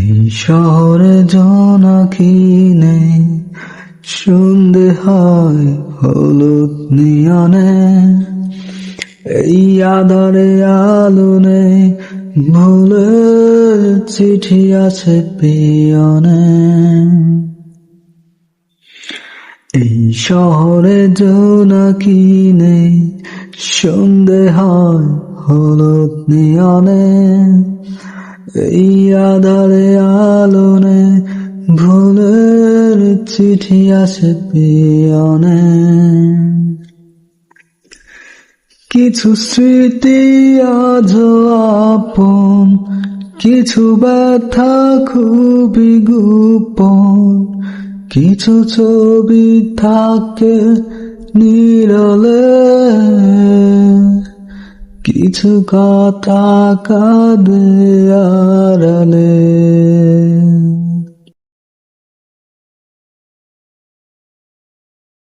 এই শহরে জোনাকি নেই, সন্ধে হয় হলুদ নিয়নে। এই আধারে আলো নেই, ভুলের চিঠি আছে পিয়নে। এই শহরে জোনাকি নেই, সন্ধে হয় হলুদ নিয়নে। এই আধারে আলো নেই, ভুলের চিঠি আছে পিয়নে। কিছু স্মৃতি আজও আপন, কিছু ব্যথা খুবই গোপন। কিছু ছবি থাকে নীরবে, কিছু কথা কাঁদে আড়ালে।